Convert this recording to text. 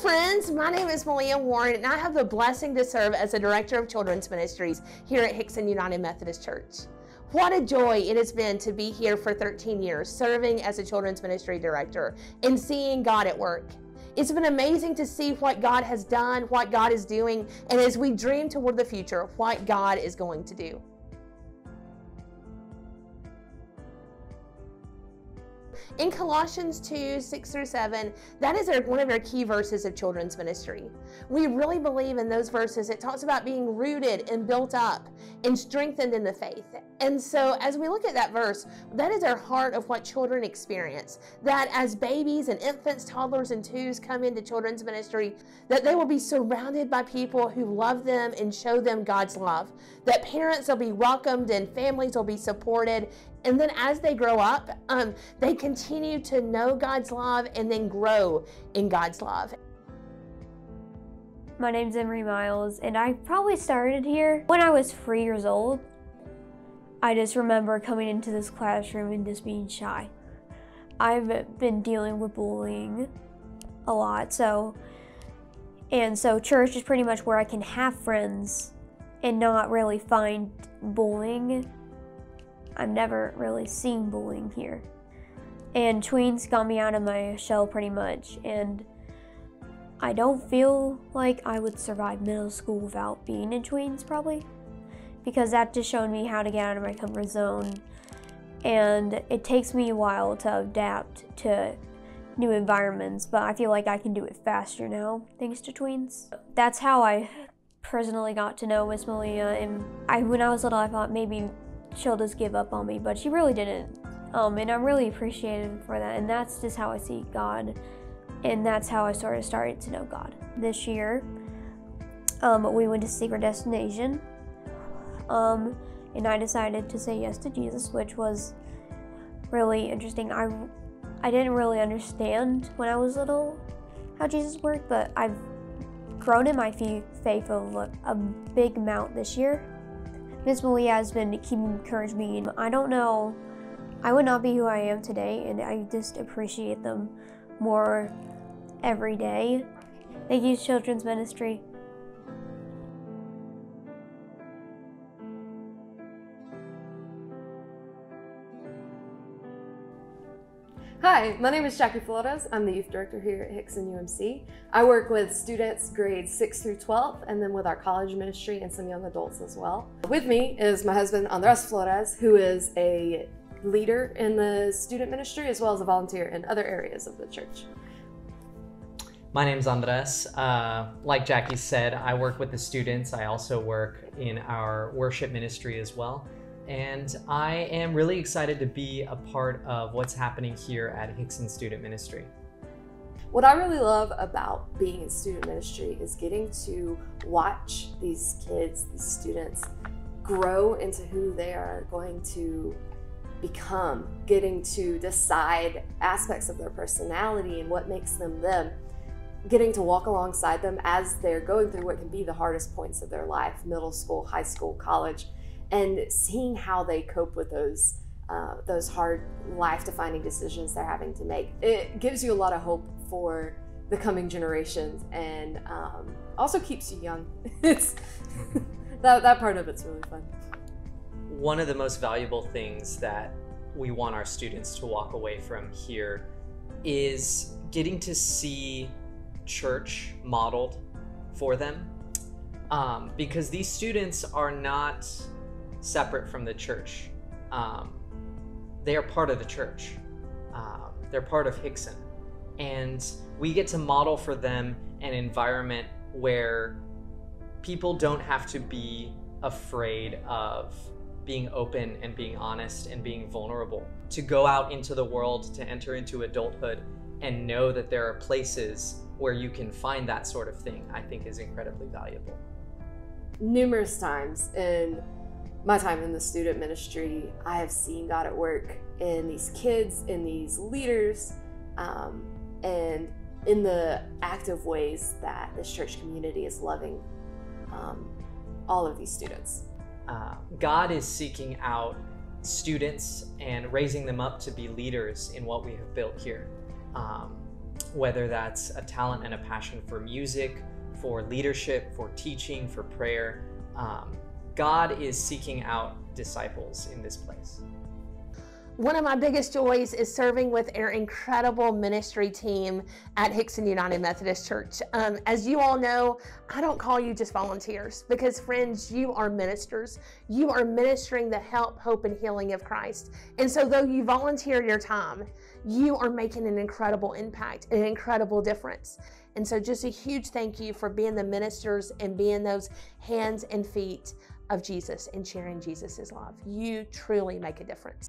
friends, my name is Malia Warren, and I have the blessing to serve as the Director of Children's Ministries here at Hickson United Methodist Church. What a joy it has been to be here for 13 years, serving as a Children's Ministry Director and seeing God at work. It's been amazing to see what God has done, what God is doing, and as we dream toward the future, what God is going to do. In Colossians 2, 6-7, that is one of our key verses of children's ministry. We really believe in those verses. It talks about being rooted and built up and strengthened in the faith. And so as we look at that verse, that is our heart of what children experience. That as babies and infants, toddlers, and twos come into children's ministry, that they will be surrounded by people who love them and show them God's love. That parents will be welcomed and families will be supported. And then as they grow up, they continue to know God's love and then grow in God's love. My name's Emery Miles, and I probably started here when I was 3 years old. I just remember coming into this classroom and just being shy. I've been dealing with bullying a lot, so church is pretty much where I can have friends and not really find bullying. I've never really seen bullying here. And tweens got me out of my shell pretty much, and I don't feel like I would survive middle school without being in tweens probably, because that just showed me how to get out of my comfort zone. And it takes me a while to adapt to new environments, but I feel like I can do it faster now thanks to tweens. That's how I personally got to know Miss Malia, and when I was little I thought maybe she'll just give up on me, but she really didn't. And I'm really appreciative for that, and that's just how I see God, and that's how I started to know God. This year, we went to Secret Destination, and I decided to say yes to Jesus, which was really interesting. I didn't really understand when I was little how Jesus worked, but I've grown in my faith a big amount this year. Miss Malia has been keeping encouraging me. I don't know, I would not be who I am today, and I just appreciate them more every day. Thank you, Children's Ministry. Hi, my name is Jackie Flores. I'm the Youth Director here at Hickson UMC. I work with students grades 6 through 12, and then with our college ministry and some young adults as well. With me is my husband, Andres Flores, who is a leader in the student ministry as well as a volunteer in other areas of the church. My name's Andres. Like Jackie said, I work with the students. I also work in our worship ministry as well. And I am really excited to be a part of what's happening here at Hickson Student Ministry. What I really love about being in student ministry is getting to watch these kids, these students, grow into who they are going to become, getting to decide aspects of their personality and what makes them them, getting to walk alongside them as they're going through what can be the hardest points of their life, middle school, high school, college, and seeing how they cope with those hard life-defining decisions they're having to make. It gives you a lot of hope for the coming generations, and also keeps you young. It's that part of it's really fun. One of the most valuable things that we want our students to walk away from here is getting to see church modeled for them, because these students are not separate from the church. They are part of the church. They're part of Hickson. And we get to model for them an environment where people don't have to be afraid of being open and being honest and being vulnerable. To go out into the world, to enter into adulthood and know that there are places where you can find that sort of thing, I think is incredibly valuable. Numerous times in my time in the student ministry, I have seen God at work in these kids, in these leaders, and in the active ways that this church community is loving all of these students. God is seeking out students and raising them up to be leaders in what we have built here. whether that's a talent and a passion for music, for leadership, for teaching, for prayer. God is seeking out disciples in this place. One of my biggest joys is serving with our incredible ministry team at Hickson United Methodist Church. As you all know, I don't call you just volunteers because, friends, you are ministers. You are ministering the help, hope, and healing of Christ. And so though you volunteer your time, you are making an incredible impact, an incredible difference. And so just a huge thank you for being the ministers and being those hands and feet of Jesus and sharing Jesus's love. You truly make a difference.